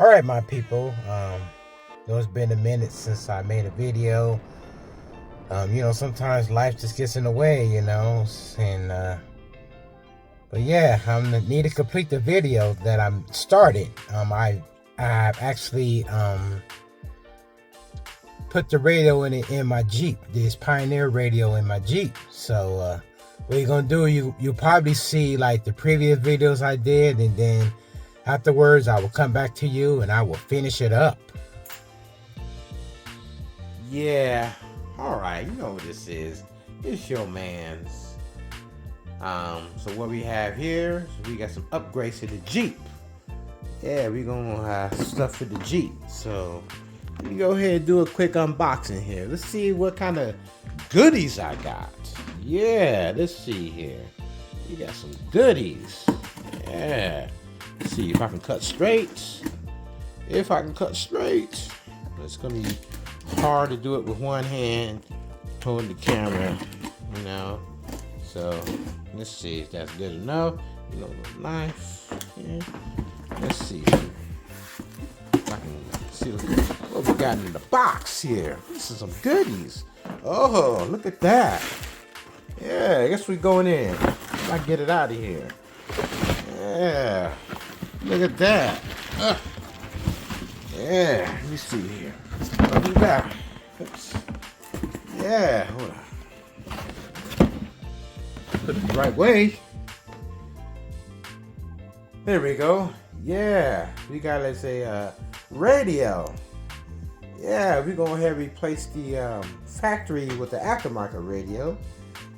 Alright, my people. It's been a minute since I made a video. Sometimes life just gets in the way, but yeah, I need to complete the video that I'm started. I actually put the radio in my Jeep, this Pioneer radio in my Jeep. So what you're gonna do, you'll probably see like the previous videos I did, and then afterwards I will come back to you and I will finish it up. Yeah, alright, you know what this is. It's your man's. So what we have here is we got some upgrades to the Jeep. Yeah, we're gonna have stuff for the Jeep. So let me go ahead and do a quick unboxing here. Let's see what kind of goodies I got. Yeah, let's see here. We got some goodies. Yeah. Let's see if I can cut straight. If I can cut straight. It's gonna be hard to do it with one hand holding the camera, So let's see if that's good enough. The knife. Yeah. Let's see if I can see what we got in the box here. This is some goodies. Oh, look at that. Yeah, I guess we're going in. I get it out of here. Yeah, look at that. Yeah, let me see here. What we got? Oops. Yeah, hold on. Put it the right way. There we go. Yeah, we got, let's say, radio. Yeah, we're going to have replace the factory with the aftermarket radio.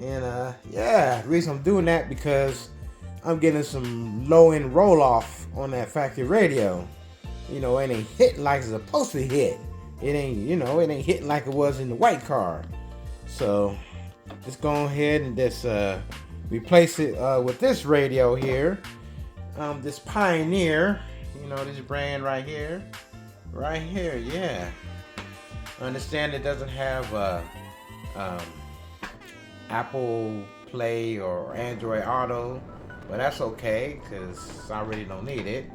And yeah, the reason I'm doing that because I'm getting some low-end roll-off on that factory radio. It ain't hitting like it's supposed to hit. It ain't, it ain't hitting like it was in the white car. So let's go ahead and just replace it with this radio here. This Pioneer, this brand right here. Right here, yeah. I understand it doesn't have Apple Play or Android Auto, but that's okay because I really don't need it.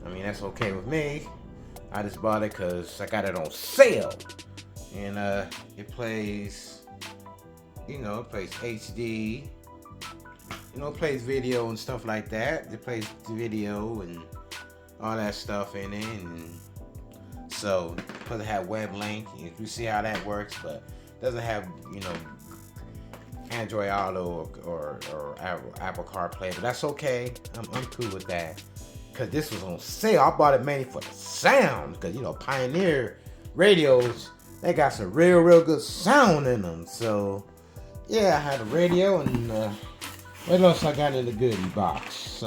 I mean, that's okay with me. I just bought it because I got it on sale. And it plays, it plays HD. It plays video and stuff like that. It plays video and all that stuff in it. And so, because it have web link, you see how that works, but it doesn't have, Android Auto or Apple CarPlay. But that's okay. I'm cool with that. Because this was on sale. I bought it mainly for the sound. Because, Pioneer radios, they got some real good sound in them. So, yeah, I had a radio. And what else I got in the goodie box?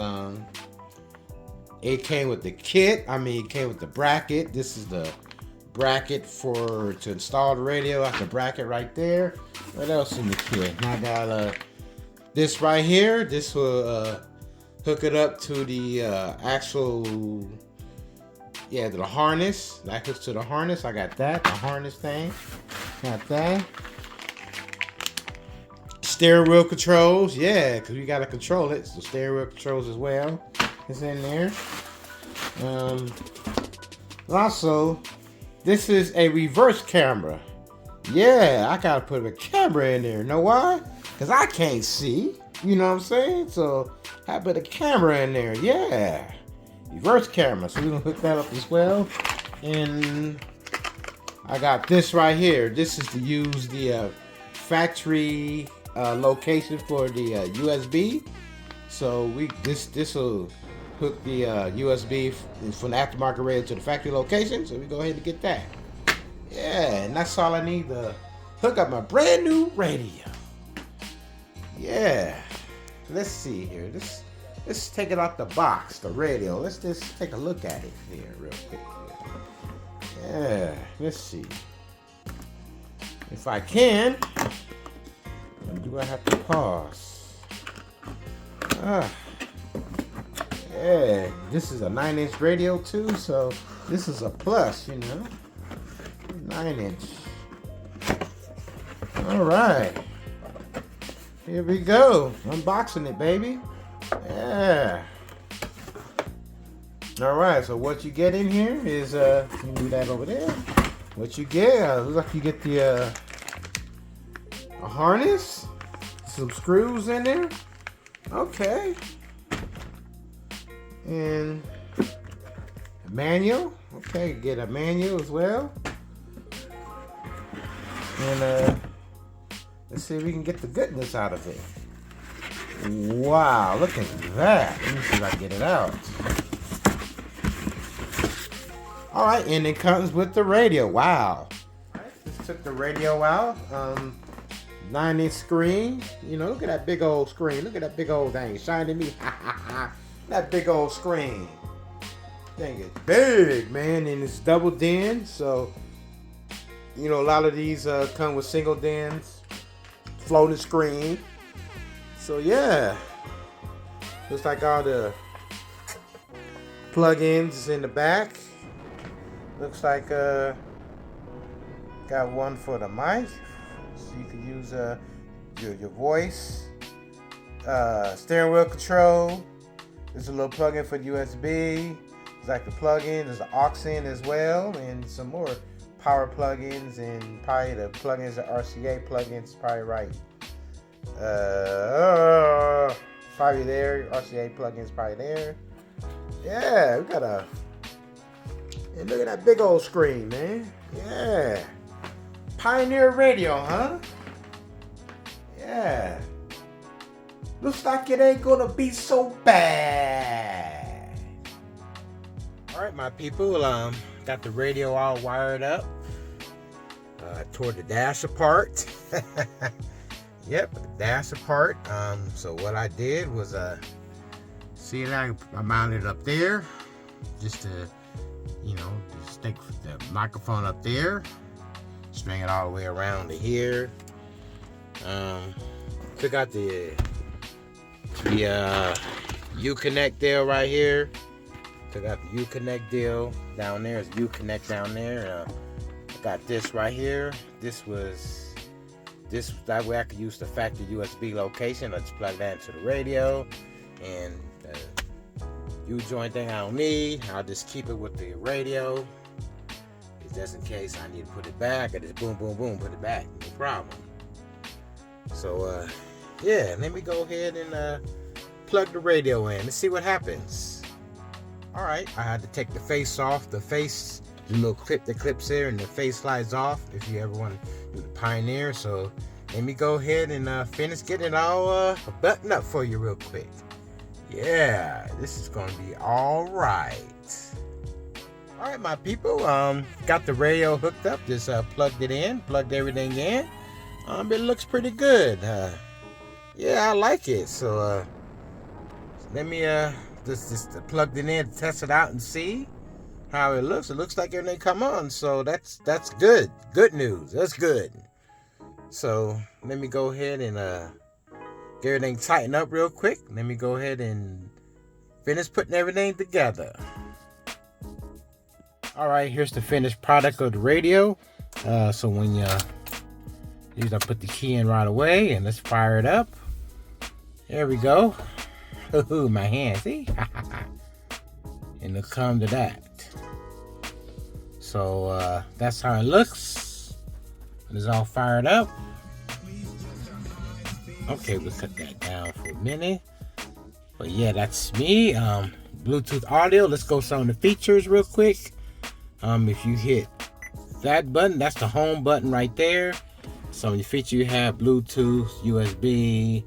It came with the kit. It came with the bracket. This is the bracket to install the radio. That's the bracket right there. What else in the kit? I got this right here. This will hook it up to the actual, the harness. That hooks to the harness. I got that, the harness thing. Got that. Steering wheel controls, yeah, because we got to control it. So steering wheel controls as well is in there. Also, this is a reverse camera. Yeah, I got to put a camera in there. Know why? Because I can't see. You know what I'm saying? So I put a camera in there. Yeah. Reverse camera. So we're going to hook that up as well. And I got this right here. This is to use the factory location for the USB. So this will hook the USB from the aftermarket radio to the factory location. So we go ahead and get that. Yeah, and that's all I need to hook up my brand new radio. Yeah. Let's see here. Let's take it out the box, the radio. Let's just take a look at it here real quick. Yeah, let's see. If I can, do I have to pause? Yeah, this is a 9-inch radio too, so this is a plus, 9-inch. All right. Here we go. Unboxing it, baby. Yeah. All right, so what you get in here is let me move that over there. What you get, looks like you get the a harness, some screws in there. Okay, and a manual. Okay, get a manual as well. And let's see if we can get the goodness out of it. Wow, look at that. Let me see if I can get it out. All right, and it comes with the radio. Wow. All right, just took the radio out. 9-inch screen. You know, look at that big old screen. Look at that big old thing. Shining me. That big old screen. Thing is big, man, and it's double din. So, you know, a lot of these come with single dins, floating screen. So yeah, looks like all the plug-ins in the back. Looks like got one for the mic, so you can use your voice. Steering wheel control. There's a little plug-in for USB. It's like the plug-in. There's an aux in as well, and some more power plug-ins, and probably the plug-ins are RCA plug-ins. Probably right. Probably there. RCA plug-ins probably there. Yeah, we got a. And look at that big old screen, man. Yeah. Pioneer radio, huh? Yeah. Looks like it ain't gonna be so bad. Alright, my people, got the radio all wired up. Tore the dash apart. Yep, dash apart. So what I did was see that I mounted it up there just to, you know, just stick the microphone up there, string it all the way around to here. Took out the U-Connect deal right here. Took out the U-Connect deal down there. It's U-Connect down there. Got this right here. This that way I could use the factory USB location. Let's plug that into the radio, and U-joint thing I don't need. I'll just keep it with the radio. It's just in case I need to put it back. I just boom, boom, boom, put it back. No problem. So yeah, let me go ahead and plug the radio in. Let's see what happens. All right, I had to take the face off. The face, the little clip that clips there, and the face slides off if you ever want to do the Pioneer. So let me go ahead and finish getting it all buttoned up for you real quick. Yeah, this is gonna be all right. All right, my people, got the radio hooked up. Just plugged it in, plugged everything in. It looks pretty good. Yeah, I like it. So let me just plug it in, test it out, and see how it looks. It looks like everything come on, so that's good. Good news. That's good. So let me go ahead and get everything tightened up real quick. Let me go ahead and finish putting everything together. All right, here's the finished product of the radio. So when you I put the key in right away, and let's fire it up. There we go. Ooh, my hand, see? And it'll come to that. So that's how it looks. It's all fired up. Okay, we'll cut that down for a minute. But yeah, that's me. Bluetooth audio. Let's go some of the features real quick. If you hit that button, that's the home button right there. Some of the features you have: Bluetooth, USB,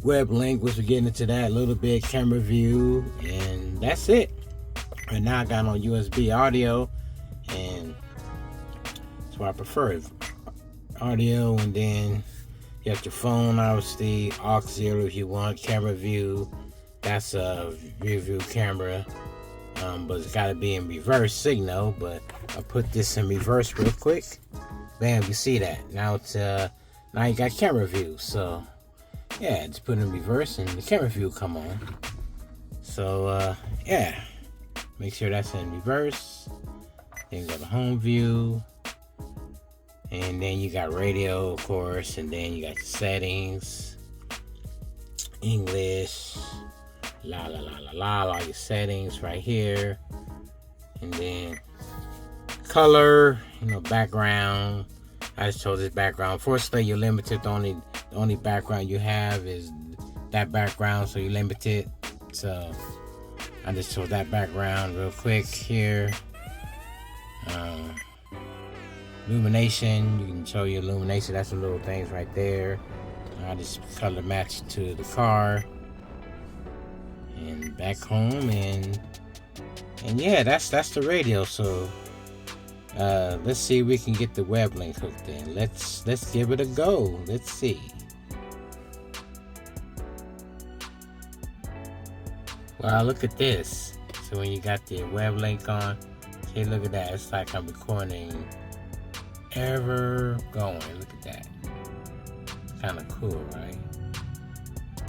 web link, which we're getting into that a little bit, camera view, and that's it. And now I got on USB audio, and that's what I prefer. Audio, and then you have your phone, obviously, aux 0 if you want, camera view. That's a rear view camera, but it's got to be in reverse signal. But I'll put this in reverse real quick. Bam, you see that. Now it's now you got camera view. So yeah, just put it in reverse and the camera view come on. So yeah, make sure that's in reverse. Then you got the home view, and then you got radio, of course, and then you got the settings, English, all your settings right here. And then color, background. I just chose this background. Unfortunately, you're limited. The only background you have is that background, so you're limited. So I just chose that background real quick here. Illumination, you can show your illumination. That's the little things right there. I just color match to the car and back home, and yeah, that's the radio. So let's see if we can get the web link hooked in. Let's give it a go. Let's see. Wow, look at this. So when you got the web link on, see, look at that. It's like I'm recording ever going. Look at that. Kind of cool, right?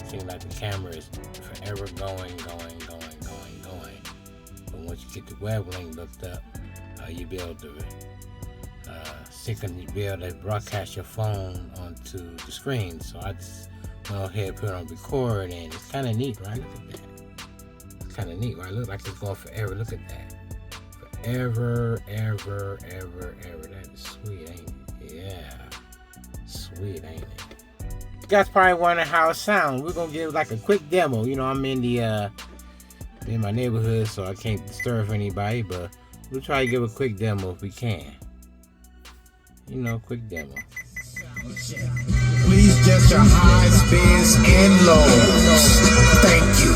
Seems like the camera is forever going. But once you get the web link looked up, you'll be able to be able to broadcast your phone onto the screen. So I just went ahead and put it on record, and it's kind of neat, right? Look at that. It's kind of neat, right? Look like it's going forever. Look at that. Forever, ever. That is sweet, ain't it? Yeah. Sweet, ain't it? You guys probably wondering how it sounds. We're gonna give like a quick demo. I'm in in my neighborhood, so I can't disturb anybody, but we'll try to give a quick demo if we can. Quick demo. Please just your highs, spins, and lows. Thank you.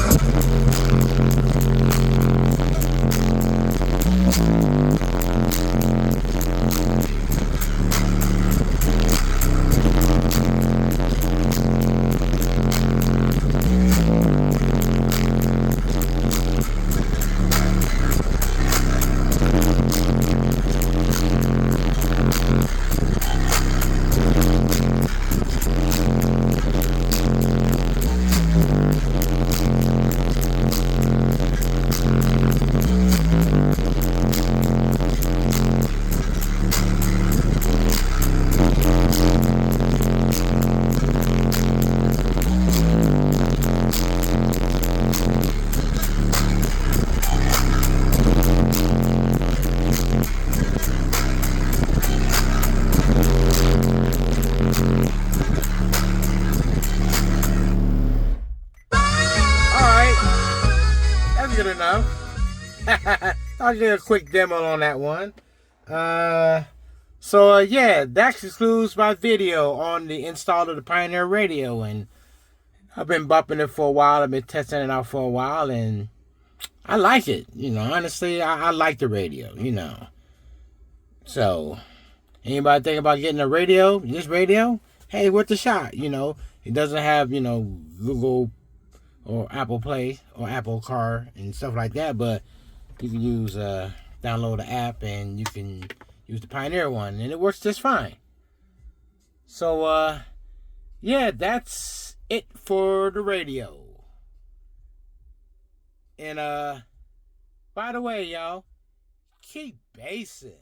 Good enough. I'll do a quick demo on that one. So that concludes my video on the install of the Pioneer Radio, and I've been bumping it for a while. I've been testing it out for a while, and I like it. Honestly, I like the radio. So anybody think about getting a radio? This radio? Hey, worth a shot. It doesn't have Google or Apple Play or Apple Car and stuff like that, but you can use download the app, and you can use the Pioneer one, and it works just fine. So that's it for the radio. And by the way, y'all, keep basing.